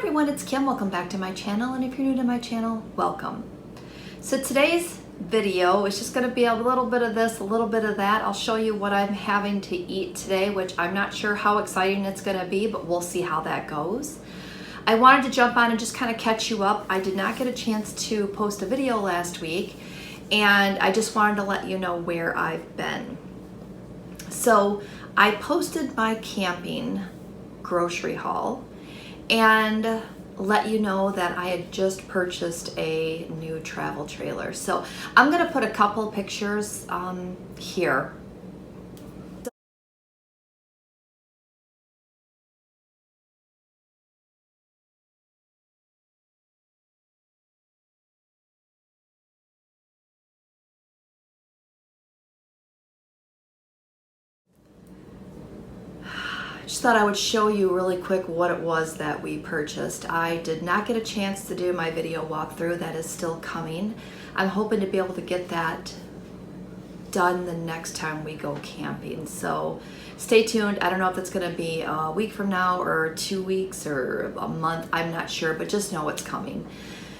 everyone, it's Kim. Welcome back to my channel, and if you're new to my channel, welcome. So today's video is just going to be a little bit of this, a little bit of that. I'll show you what I'm having to eat today, which I'm not sure how exciting it's going to be, but we'll see how that goes. I wanted to jump on and just kind of catch you up. I did not get a chance to post a video last week, and I just wanted to let you know where I've been. So I posted my camping grocery haul and let you know that I had just purchased a new travel trailer. So I'm gonna put a couple pictures here. Just thought I would show you really quick what it was that we purchased. I did not get a chance to do my video walkthrough. That is still coming. I'm hoping to be able to get that done the next time we go camping. So stay tuned. I don't know if it's going to be a week from now or 2 weeks or a month. I'm not sure, but just know it's coming.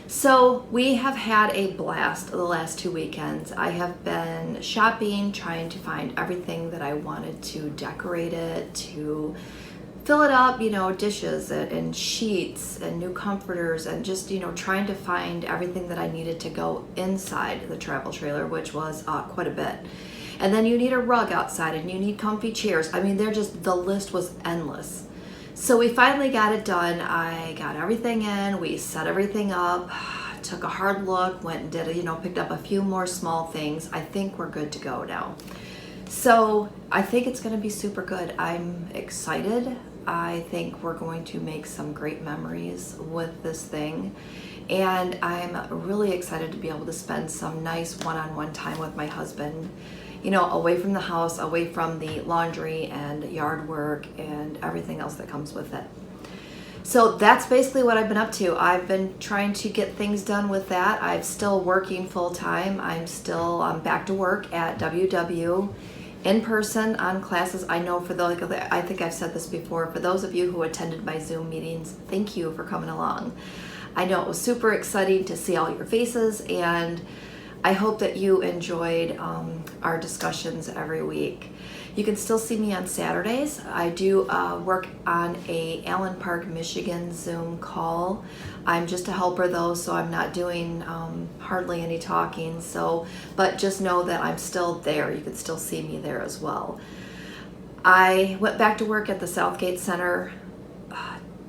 So we have had a blast the last 2 weekends. I have been shopping, trying to find everything that I wanted to decorate it, to fill it up, you know, dishes and sheets and new comforters, and just, you know, trying to find everything that I needed to go inside the travel trailer, which was quite a bit. And then you need a rug outside and you need comfy chairs. I mean, the list was endless. So we finally got it done. I got everything in, we set everything up, took a hard look, went and did, you know, picked up a few more small things. I think we're good to go now. So I think it's gonna be super good. I'm excited. I think we're going to make some great memories with this thing. And I'm really excited to be able to spend some nice one-on-one time with my husband, you know, away from the house, away from the laundry and yard work and everything else that comes with it. So that's basically what I've been up to. I've been trying to get things done with that. I'm still working full-time. I'm still back to work at MyWW in person on classes. I know for those, I think I've said this before, for those of you who attended my Zoom meetings, thank you for coming along. I know it was super exciting to see all your faces, and I hope that you enjoyed our discussions every week. You can still see me on Saturdays. I do work on a Allen Park, Michigan Zoom call. I'm just a helper though, so I'm not doing hardly any talking. But just know that I'm still there. You can still see me there as well. I went back to work at the Southgate Center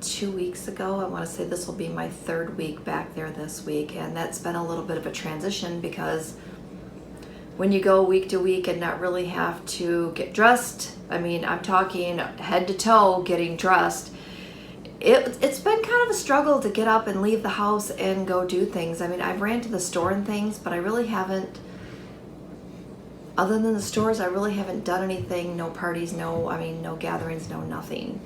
2 weeks ago. I want to say this will be my third week back there this week, and that's been a little bit of a transition because when you go week to week and not really have to get dressed, I mean, I'm talking head to toe getting dressed, it's been kind of a struggle to get up and leave the house and go do things. I mean, I've ran to the store and things, but I really haven't, other than the stores, I really haven't done anything. No parties, no gatherings, no nothing.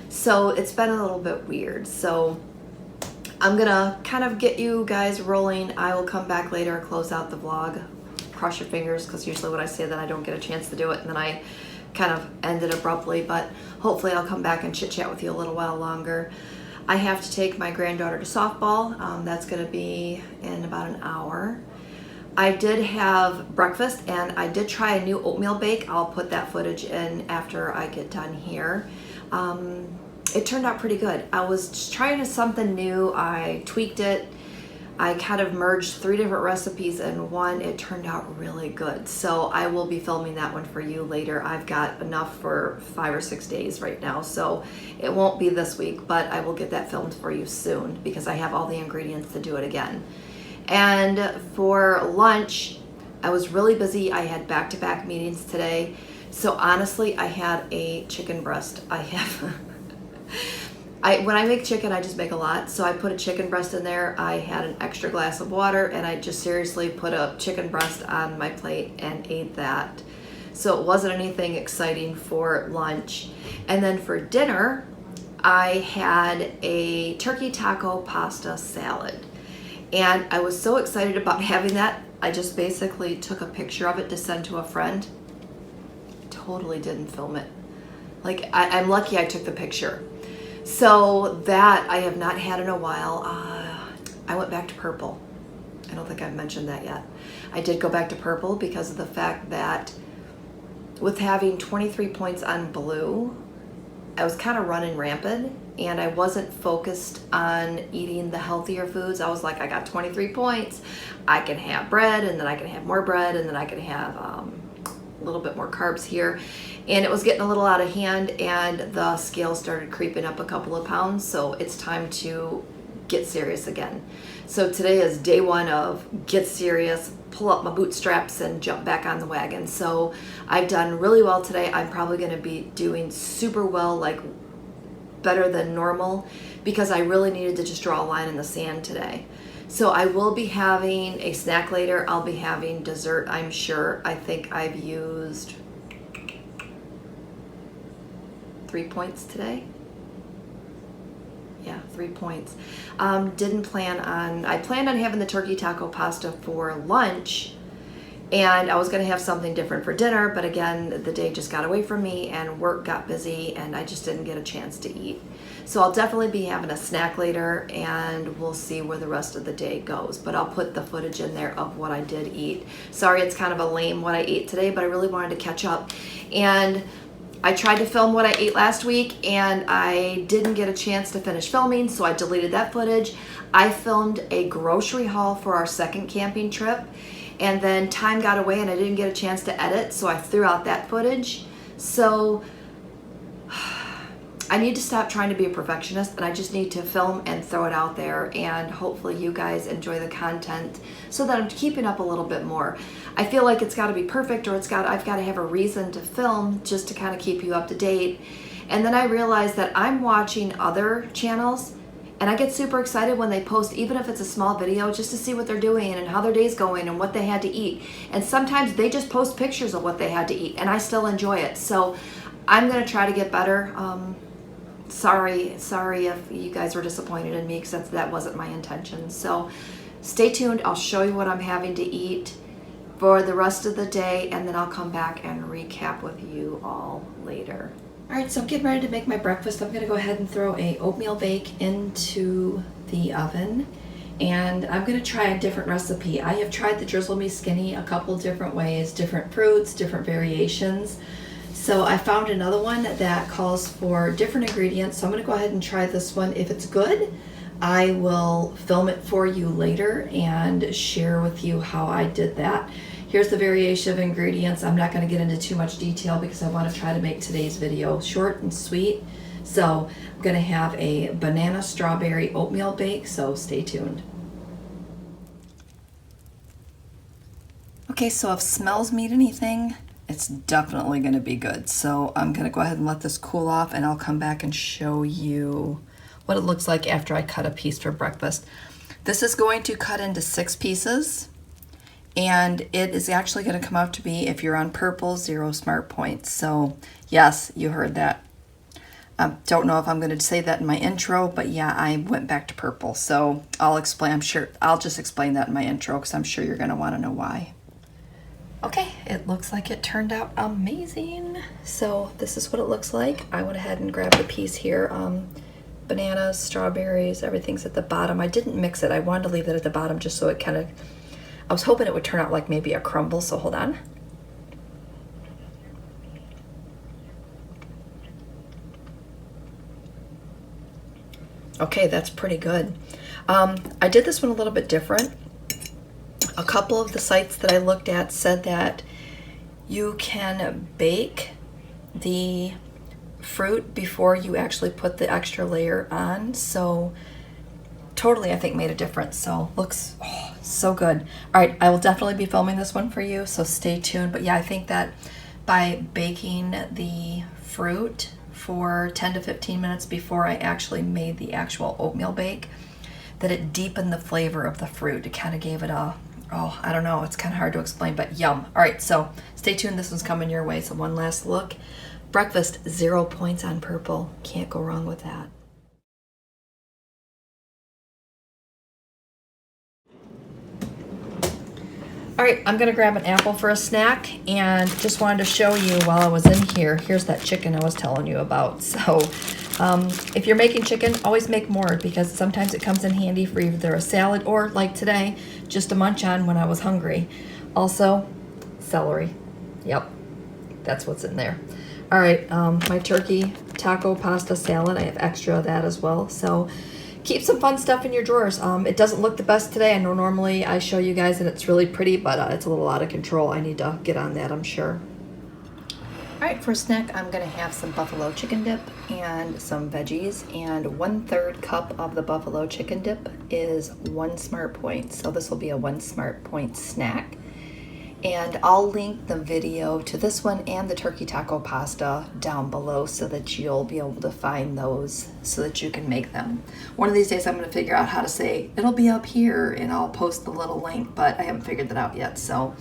So it's been a little bit weird. So I'm gonna kind of get you guys rolling. I will come back later, close out the vlog. Cross your fingers, because usually when I say that I don't get a chance to do it and then I kind of end it abruptly, but hopefully I'll come back and chit chat with you a little while longer. I have to take my granddaughter to softball. That's gonna be in about an hour. I did have breakfast and I did try a new oatmeal bake. I'll put that footage in after I get done here. It turned out pretty good. I was just trying something new. I tweaked it. I kind of merged 3 different recipes in one. It turned out really good. So I will be filming that one for you later. I've got enough for 5 or 6 days right now, so it won't be this week, but I will get that filmed for you soon because I have all the ingredients to do it again. And for lunch, I was really busy. I had back-to-back meetings today. So honestly, I had a chicken breast. When I make chicken, I just make a lot. So I put a chicken breast in there. I had an extra glass of water, and I just seriously put a chicken breast on my plate and ate that. So it wasn't anything exciting for lunch. And then for dinner, I had a turkey taco pasta salad. And I was so excited about having that, I just basically took a picture of it to send to a friend. Totally didn't film it. Like, I'm lucky I took the picture. So that I have not had in a while. I went back to purple. I don't think I've mentioned that yet. I did go back to purple because of the fact that with having 23 points on blue, I was kind of running rampant and I wasn't focused on eating the healthier foods. I was like, I got 23 points. I can have bread, and then I can have more bread, and then I can have a little bit more carbs here. And it was getting a little out of hand, and the scale started creeping up a couple of pounds. So it's time to get serious again. So today is day one of get serious, pull up my bootstraps and jump back on the wagon. So I've done really well today. I'm probably going to be doing super well, like better than normal, because I really needed to just draw a line in the sand today. So I will be having a snack later. I'll be having dessert, I'm sure. I think I've used 3 points today. Yeah, 3 points. I planned on having the turkey taco pasta for lunch, and I was gonna have something different for dinner, but again, the day just got away from me and work got busy and I just didn't get a chance to eat. So I'll definitely be having a snack later, and we'll see where the rest of the day goes, but I'll put the footage in there of what I did eat. Sorry, it's kind of a lame what I ate today, but I really wanted to catch up. And I tried to film what I ate last week and I didn't get a chance to finish filming, so I deleted that footage. I filmed a grocery haul for our second camping trip, and then time got away and I didn't get a chance to edit, so I threw out that footage. So I need to stop trying to be a perfectionist, and I just need to film and throw it out there, and hopefully you guys enjoy the content so that I'm keeping up a little bit more. I feel like it's got to be perfect, or I've got to have a reason to film just to kind of keep you up to date. And then I realized that I'm watching other channels and I get super excited when they post, even if it's a small video, just to see what they're doing and how their day's going and what they had to eat. And sometimes they just post pictures of what they had to eat, and I still enjoy it. So I'm going to try to get better. Sorry if you guys were disappointed in me, because that wasn't my intention. So stay tuned. I'll show you what I'm having to eat for the rest of the day, and then I'll come back and recap with you all later. All right, so I'm getting ready to make my breakfast. I'm gonna go ahead and throw a oatmeal bake into the oven, and I'm gonna try a different recipe. I have tried the Drizzle Me Skinny a couple different ways, different fruits, different variations. So I found another one that calls for different ingredients. So I'm gonna go ahead and try this one. If it's good, I will film it for you later and share with you how I did that. Here's the variation of ingredients. I'm not gonna get into too much detail because I wanna try to make today's video short and sweet. So I'm gonna have a banana strawberry oatmeal bake, so stay tuned. Okay, so if smells mean anything, it's definitely gonna be good. So I'm gonna go ahead and let this cool off, and I'll come back and show you what it looks like after I cut a piece for breakfast. This is going to cut into 6 pieces, and it is actually gonna come out to be, if you're on purple, 0 SmartPoints. So yes, you heard that. Don't know if I'm gonna say that in my intro, but yeah, I went back to purple. So I'll just explain that in my intro, because I'm sure you're gonna wanna know why. Okay, it looks like it turned out amazing. So this is what it looks like. I went ahead and grabbed a piece here. Bananas, strawberries, everything's at the bottom. I didn't mix it. I wanted to leave it at the bottom just so it kind of, I was hoping it would turn out like maybe a crumble, so hold on. Okay, that's pretty good. I did this one a little bit different. A couple of the sites that I looked at said that you can bake the fruit before you actually put the extra layer on. So totally, I think, made a difference. So looks so good. All right, I will definitely be filming this one for you, so stay tuned. But yeah, I think that by baking the fruit for 10 to 15 minutes before I actually made the actual oatmeal bake, that it deepened the flavor of the fruit. It kind of gave it a, I don't know, it's kind of hard to explain, but yum. All right, so stay tuned. This one's coming your way. So one last look. Breakfast, 0 points on purple. Can't go wrong with that. All right, I'm gonna grab an apple for a snack, and just wanted to show you while I was in here, here's that chicken I was telling you about. So If you're making chicken, always make more because sometimes it comes in handy for either a salad or, like today, just to munch on when I was hungry. Also, celery. Yep, that's what's in there. All right, my turkey taco pasta salad, I have extra of that as well. So keep some fun stuff in your drawers. It doesn't look the best today. I know normally I show you guys and it's really pretty, but it's a little out of control. I need to get on that, I'm sure. All right, for a snack, I'm gonna have some buffalo chicken dip and some veggies, and 1/3 cup of the buffalo chicken dip is 1 SmartPoint. So this will be a 1 SmartPoint snack. And I'll link the video to this one and the turkey taco pasta down below so that you'll be able to find those so that you can make them. One of these days I'm gonna figure out how to say, it'll be up here, and I'll post the little link, but I haven't figured that out yet, so.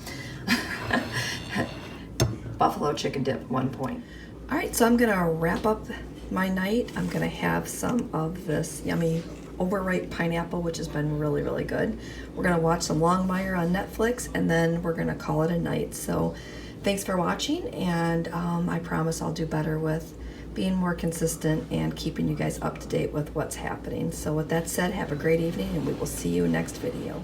Buffalo chicken dip, 1 point. All right, so I'm gonna wrap up my night. I'm gonna have some of this yummy overripe pineapple, which has been really, really good. We're gonna watch some Longmire on Netflix, and then we're gonna call it a night. So thanks for watching, and I promise I'll do better with being more consistent and keeping you guys up to date with what's happening. So with that said, have a great evening, and we will see you next video.